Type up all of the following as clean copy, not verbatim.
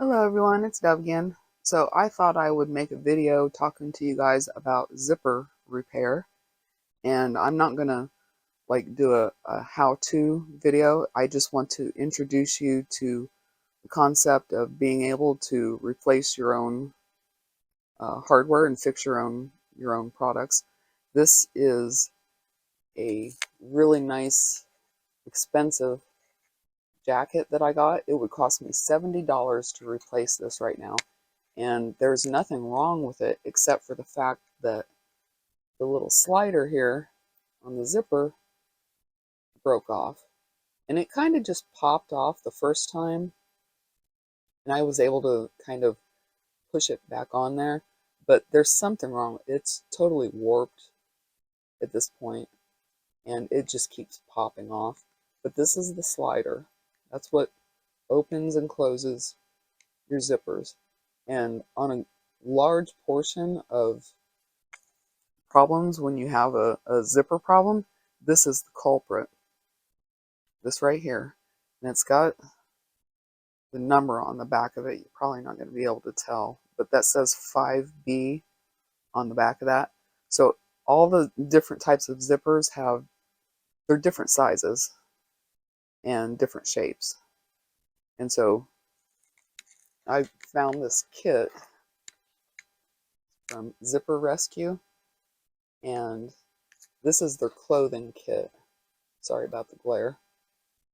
Hello everyone, it's Dove again. So I thought I would make a video talking to you guys about zipper repair, and I'm not gonna do a how-to video. I just want to introduce you to the concept of being able to replace your own hardware and fix your own products. This is a really nice, expensive jacket that I got. It would cost me $70 to replace this right now. And there's nothing wrong with it except for the fact that the little slider here on the zipper broke off. And it kind of just popped off the first time, and I was able to kind of push it back on there. But there's something wrong. It's totally warped at this point, and it just keeps popping off. But this is the slider. That's what opens and closes your zippers. And on a large portion of problems, when you have a zipper problem, this is the culprit. This right here. And it's got the number on the back of it. You're probably not going to be able to tell, but that says 5B on the back of that. So all the different types of zippers have, they're different sizes and different shapes. And so I found this kit from Zipper Rescue, and this is their clothing kit. Sorry about the glare.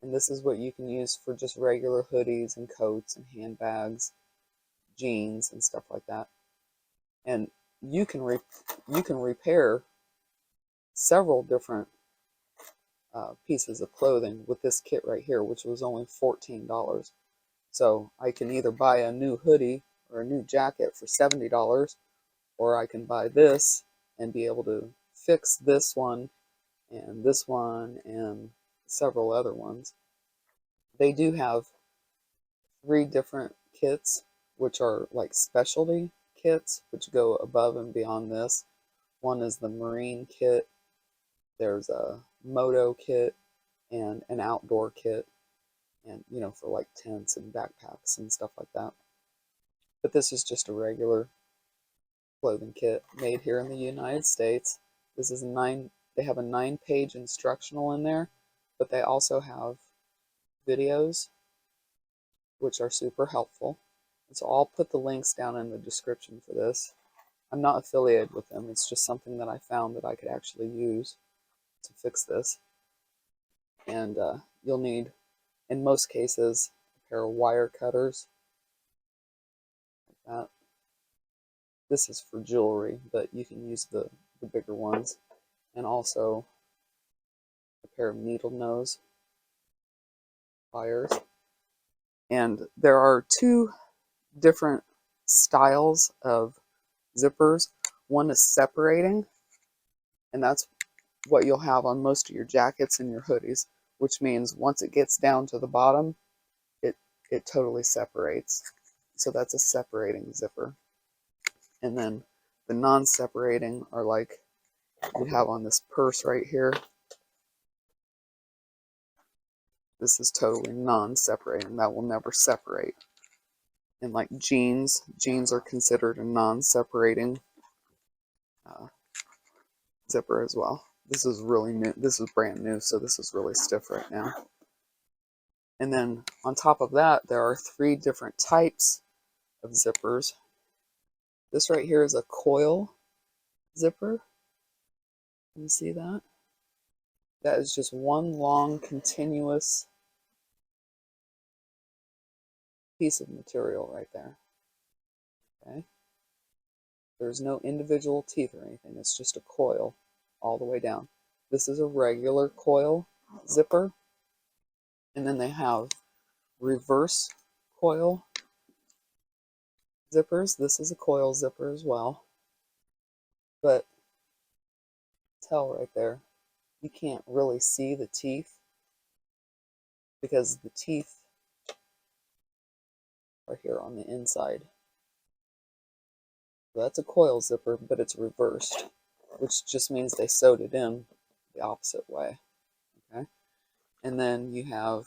And this is what you can use for just regular hoodies and coats and handbags, jeans and stuff like that. And you can repair several different pieces of clothing with this kit right here, which was only $14. So I can either buy a new hoodie or a new jacket for $70, or I can buy this and be able to fix this one and several other ones. They do have 3 different kits, which are like specialty kits, which go above and beyond this. One is the marine kit, there's a Moto kit, and an outdoor kit, and for like tents and backpacks and stuff like that. But this is just a regular clothing kit made here in the United States. This is they have a 9-page instructional in there, but they also have videos which are super helpful. And so I'll put the links down in the description for this. I'm not affiliated with them. It's just something that I found that I could actually use to fix this. And you'll need, in most cases, a pair of wire cutters like that. This is for jewelry, but you can use the bigger ones. And also a pair of needle nose pliers. And there are 2 different styles of zippers. One is separating, and that's what you'll have on most of your jackets and your hoodies, which means once it gets down to the bottom, it totally separates. So that's a separating zipper. And then the non-separating are like you have on this purse right here. This is totally non-separating. That will never separate. And like jeans are considered a non-separating zipper as well. This is really new. This is brand new, so this is really stiff right now. And then on top of that, there are 3 different types of zippers. This right here is a coil zipper. Can you see that? That is just one long continuous piece of material right there. Okay? There's no individual teeth or anything. It's just a coil all the way down. This is a regular coil zipper. And then they have reverse coil zippers. This is a coil zipper as well. But tell right there, you can't really see the teeth because the teeth are here on the inside. So that's a coil zipper, but it's reversed, which just means they sewed it in the opposite way. Okay, and then you have,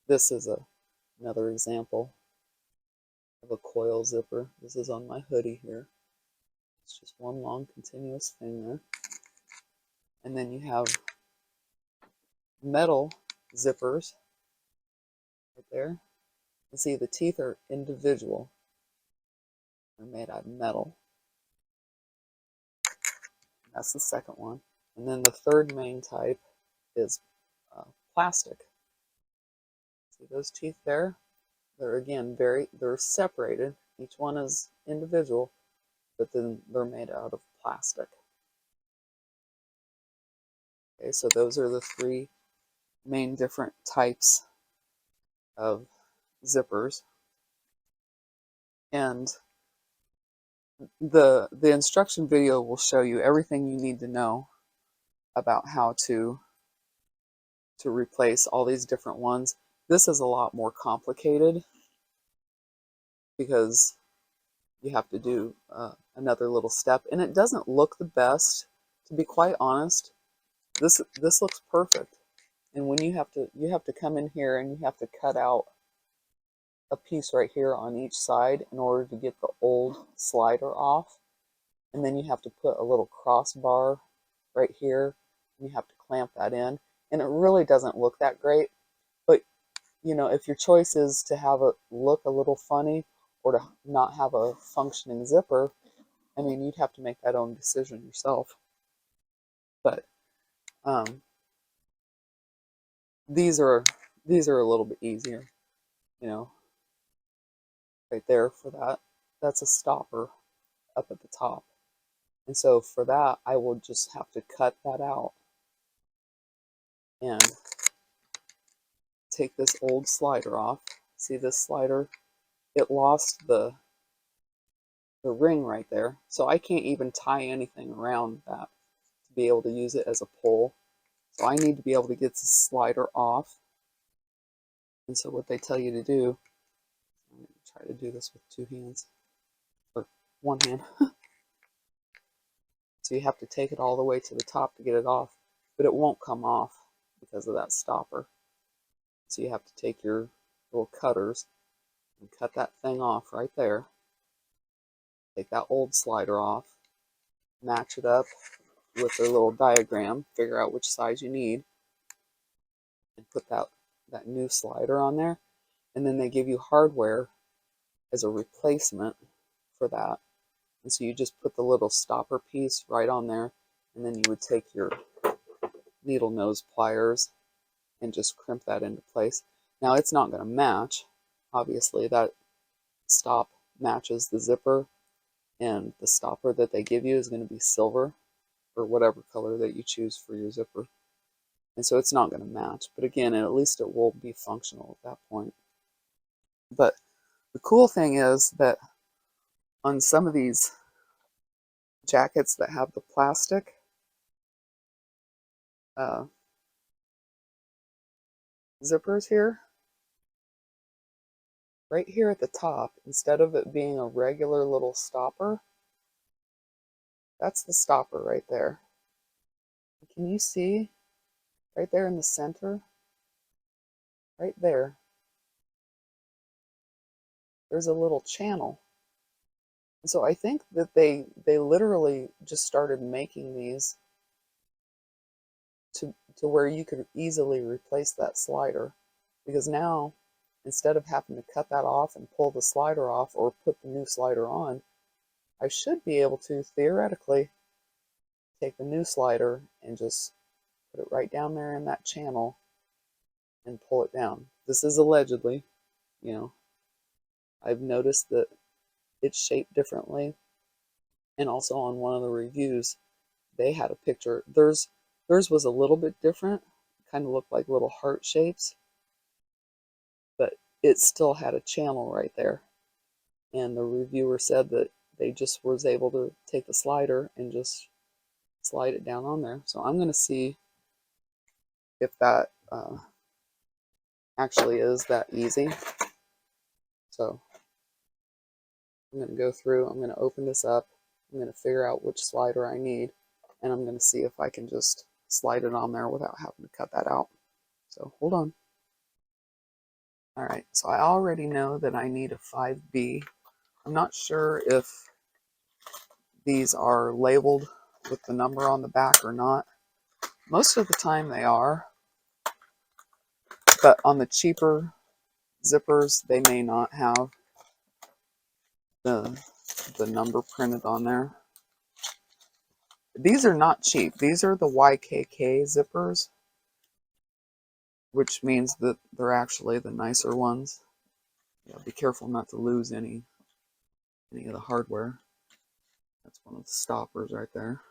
this is another example. I have a coil zipper. This is on my hoodie here. It's just one long continuous thing there. And then you have metal zippers right there. You see the teeth are individual. They're made out of metal. That's the second one. And then the third main type is plastic. See those teeth there? They're again they're separated. Each one is individual, but then they're made out of plastic. Okay, so those are the three main different types of zippers. And the instruction video will show you everything you need to know about how to replace all these different ones. This is a lot more complicated because you have to do another little step, and it doesn't look the best, to be quite honest. This looks perfect, and when you have to come in here and you have to cut out a piece right here on each side in order to get the old slider off, and then you have to put a little crossbar right here, and you have to clamp that in, and it really doesn't look that great. But you know, if your choice is to have it look a little funny or to not have a functioning zipper, I mean, you'd have to make that own decision yourself. But these are a little bit easier, you know, right there for that. That's a stopper up at the top. And so for that, I will just have to cut that out and take this old slider off. See this slider? It lost the ring right there. So I can't even tie anything around that to be able to use it as a pole. So I need to be able to get the slider off. And so what they tell you to do, I'm going to try to do this with two hands, or one hand. So you have to take it all the way to the top to get it off, but it won't come off because of that stopper. So you have to take your little cutters and cut that thing off right there. Take that old slider off, match it up with their little diagram, figure out which size you need, and put that new slider on there. And then they give you hardware as a replacement for that. And so you just put the little stopper piece right on there, and then you would take your needle nose pliers and just crimp that into place. Now it's not going to match. Obviously that stop matches the zipper, and the stopper that they give you is going to be silver or whatever color that you choose for your zipper. And so it's not going to match. But again, at least it will be functional at that point. But the cool thing is that on some of these jackets that have the plastic zippers here, right here at the top, instead of it being a regular little stopper, that's the stopper right there. Can you see right there in the center? Right there, there's a little channel. And so I think that they literally just started making these to where you could easily replace that slider, because now instead of having to cut that off and pull the slider off or put the new slider on, I should be able to theoretically take the new slider and just put it right down there in that channel and pull it down. This is allegedly, you know, I've noticed that it's shaped differently. And also on one of the reviews, they had a picture. Theirs was a little bit different. It kind of looked like little heart shapes, but it still had a channel right there. And the reviewer said that they just was able to take the slider and just slide it down on there. So I'm going to see if that actually is that easy. So I'm going to go through, I'm going to open this up, I'm going to figure out which slider I need, and I'm going to see if I can just slide it on there without having to cut that out. So hold on. All right, so I already know that I need a 5B. I'm not sure if these are labeled with the number on the back or not. Most of the time they are, but on the cheaper zippers, they may not have the number printed on there. These are not cheap. These are the YKK zippers, which means that they're actually the nicer ones. Yeah, be careful not to lose any of the hardware. That's one of the stoppers right there.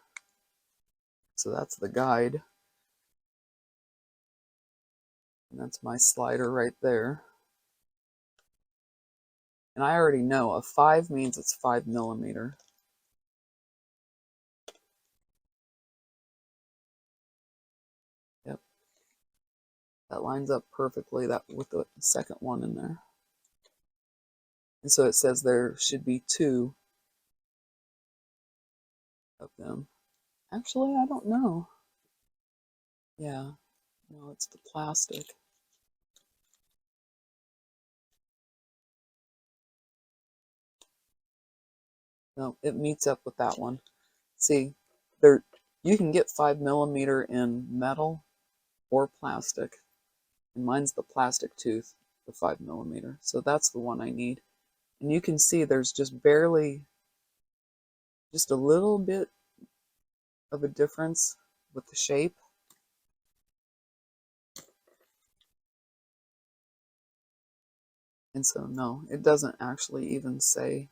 So that's the guide. And that's my slider right there. And I already know a 5 means it's 5mm. Yep. That lines up perfectly with the second one in there. And so it says there should be 2 of them. Actually, I don't know. Yeah, no, it's the plastic. No, it meets up with that one. See, there you can get 5mm in metal or plastic. And mine's the plastic tooth, the 5mm. So that's the one I need. And you can see there's just barely, just a little bit of a difference with the shape. And so no, it doesn't actually even say.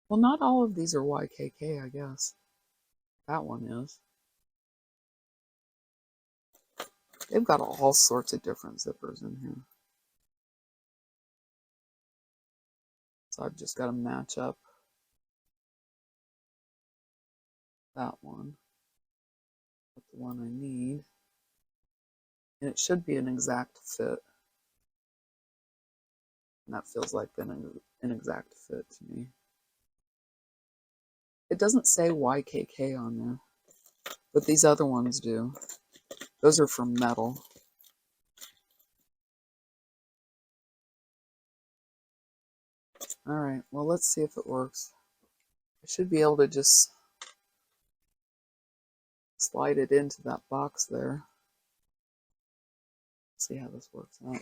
Well, not all of these are YKK, I guess. That one is. They've got all sorts of different zippers in here. So I've just got to match up that one with the one I need. And it should be an exact fit. And that feels like an exact fit to me. It doesn't say YKK on there, but these other ones do. Those are from metal. All right, well, let's see if it works. I should be able to just slide it into that box there. See how this works out.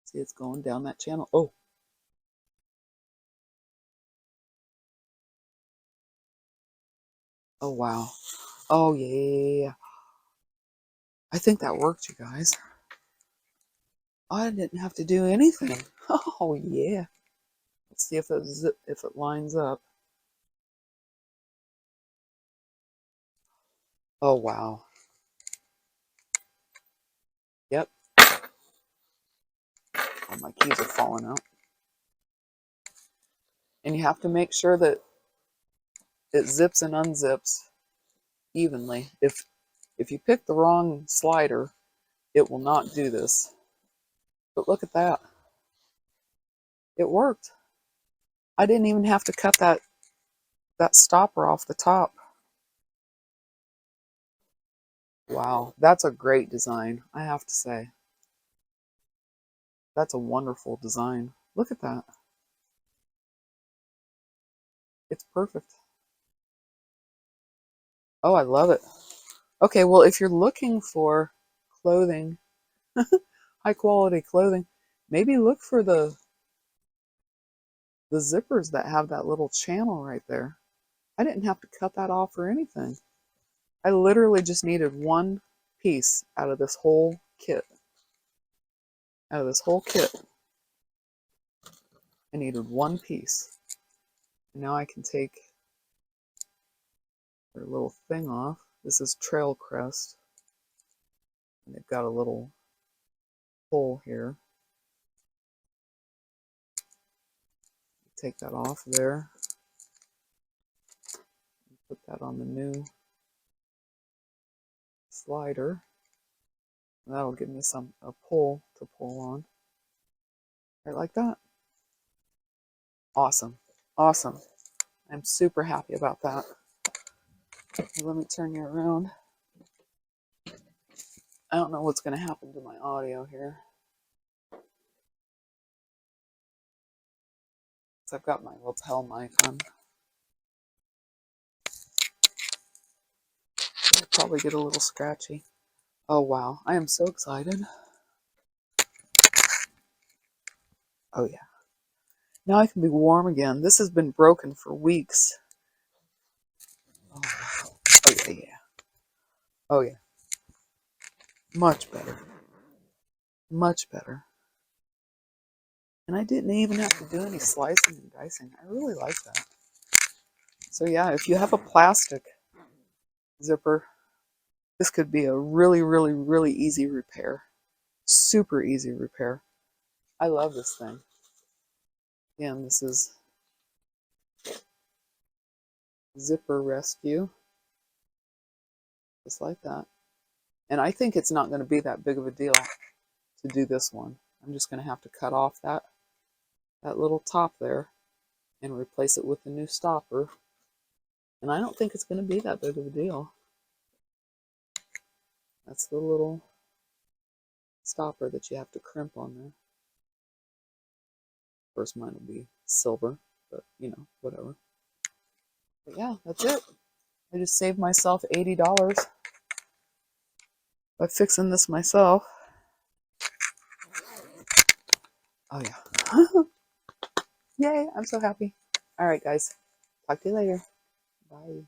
See, it's going down that channel. Oh. Oh, wow. Oh, yeah. I think that worked, you guys. I didn't have to do anything. Oh, yeah. Let's see if it lines up. Oh, wow. Yep. Oh, my keys are falling out. And you have to make sure that it zips and unzips evenly. If you pick the wrong slider, it will not do this. But look at that. It worked. I didn't even have to cut that stopper off the top. Wow, that's a great design, I have to say. That's a wonderful design. Look at that. It's perfect. Oh, I love it. Okay, well, if you're looking for clothing, high quality clothing, maybe look for the zippers that have that little channel right there. I didn't have to cut that off or anything. I literally just needed one piece out of this whole kit. Out of this whole kit, I needed one piece. And now I can take their little thing off. This is Trailcrest. And they've got a little hole here. Take that off there. Put that on the new slider. That'll give me a pull to pull on. Right like that. Awesome. Awesome. I'm super happy about that. Let me turn you around. I don't know what's going to happen to my audio here. So I've got my lapel mic on. It'll probably get a little scratchy. Oh wow, I am so excited. Oh yeah. Now I can be warm again. This has been broken for weeks. Oh, oh yeah, yeah. Oh yeah. Much better. Much better. And I didn't even have to do any slicing and dicing. I really like that. So yeah, if you have a plastic zipper, this could be a really, really, really easy repair. Super easy repair. I love this thing. Again, this is Zipper Rescue. Just like that. And I think it's not going to be that big of a deal to do this one. I'm just going to have to cut off that little top there and replace it with the new stopper. And I don't think it's going to be that big of a deal. That's the little stopper that you have to crimp on there. Of course, mine will be silver, but you know, whatever. But yeah, that's it. I just saved myself $80 by fixing this myself. Oh yeah. Yay, I'm so happy. All right, guys. Talk to you later. Bye.